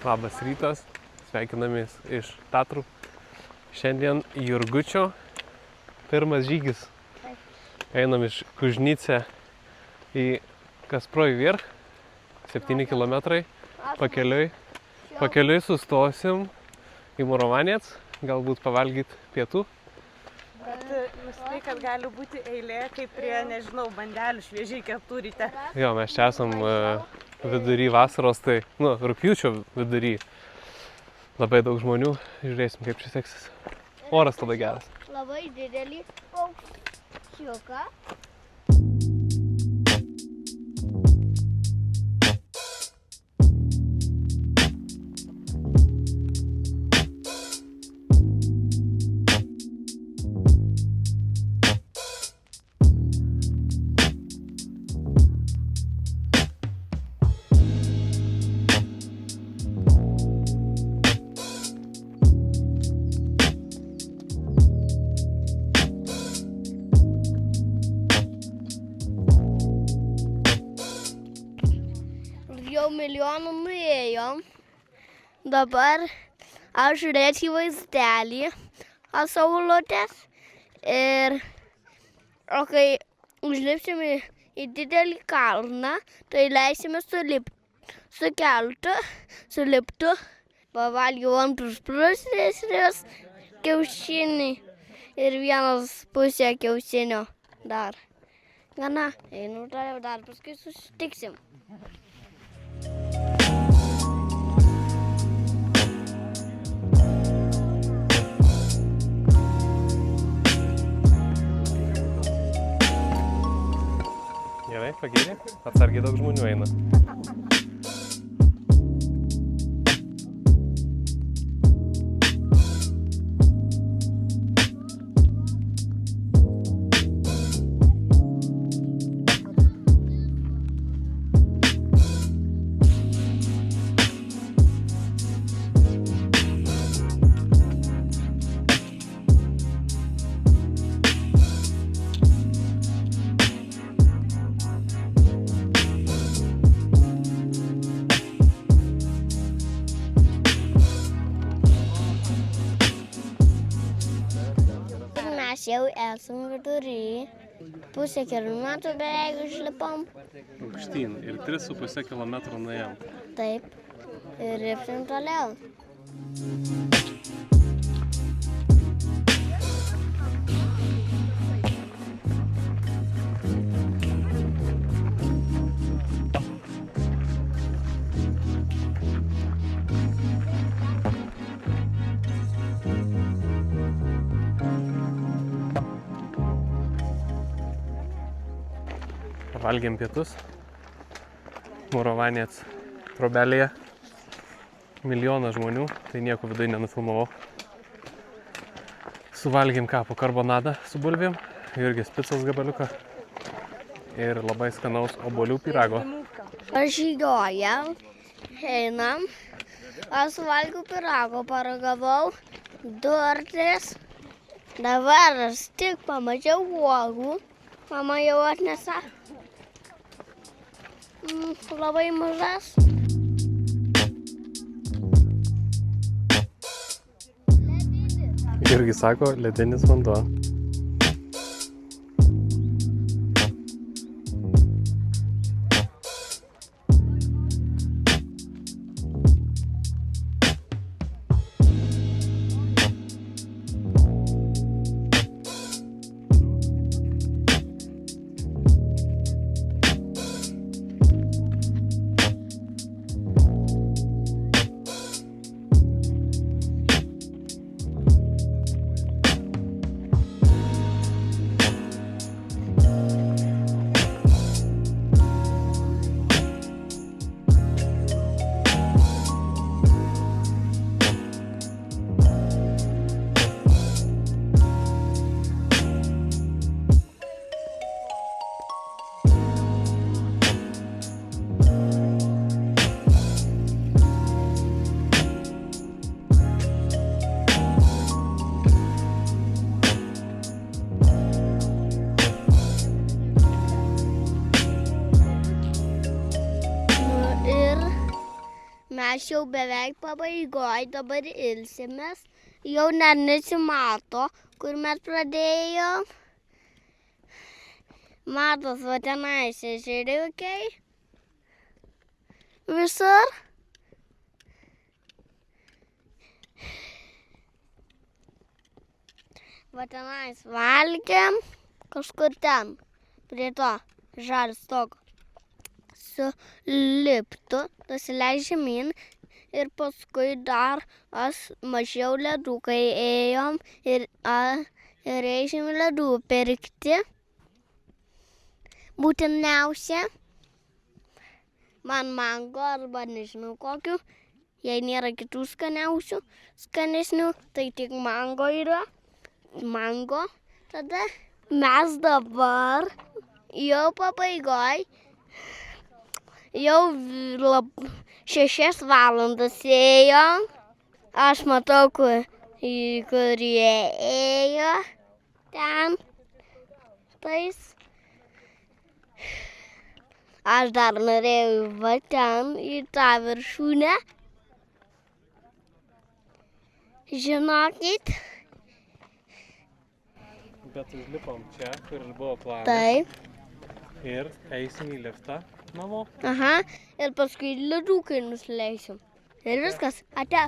Labas rytas, sveikinamės iš Tatrų. Šiandien Jurgučio pirmas žygis. Einam iš Kužnice į Kasproj Vierch, 7 kilometrai. Pakeliui sustosim į Murovanec, galbūt pavalgyti pietų. Bet nustai, kad gali būti eilė, kaip prie, nežinau, bandelių šviežiai keptų ryte. Jo, mes čia esam vidury vasaros, tai, rugpjūčio vidury. Labai daug žmonių, žiūrėsim, kaip čia seksis. Oras labai geras. Labai didelį paukščiuką. Jau milijonų nuėjom. Dabar aš žiūrėčiau į vaizdelį ant saulutės. O kai užlipsim į didelį kalną, tai leisime su keltu, su liptu. Pavalgiau antrus pusės kiaušinį ir vienas pusė kiaušinio dar. Gana, einu toliau, dar paskui susitiksim. Gerai, pagėrė. Atsargiai daug žmonių eina. Mes jau esam vidury. Pusę kilometrų beveik išlipom. Aukštyn ir 3,5 kilometro nuėjom. Taip. Ir lipsim toliau. Valgėm pietus. Murovanec trobelėje. Milijonas žmonių, tai nieko vidai nenufilmavau. Suvalgėm po karbonadą su bulvėm, Jurgis picos gabaliuką ir labai skanaus obuolių pyrago. Žygiojam, einam. Aš suvalgiau pyrago, paragavau 2 ar 3. Dabar aš tik pamačiau uogų. Mama jau atnesa. Labai mažas. Irgi sako, ledinis vanduo. Mes jau beveik pabaigoj, dabar ilsimės. Jau net nesimato, kur mes pradėjom. Matos, va tenais ežeriukai. Visur. Va tenais valgiam, kažkur ten, prie to žalio stogo. Su liptu, nusileidžiam ir paskui dar mažiau ledų, kai ėjom ir eisim ledų pirkti. Būtiniausia, man mango arba nežinau kokių, jei nėra kitų skanesnių, tai tik mango yra. Mango. Tada mes dabar jau pabaigoj, jau 6 valandas ėjom. Aš matau, kur jie ėjo ten. Tais. Aš dar norėjau va ten į tą viršūnę. Žinokit. Bet užlipom čia, kur ir buvo planas. Taip. Ir eisim į liftą namo. Aha. Ir paskui ledukai nusileisim. Ir viskas. Ate.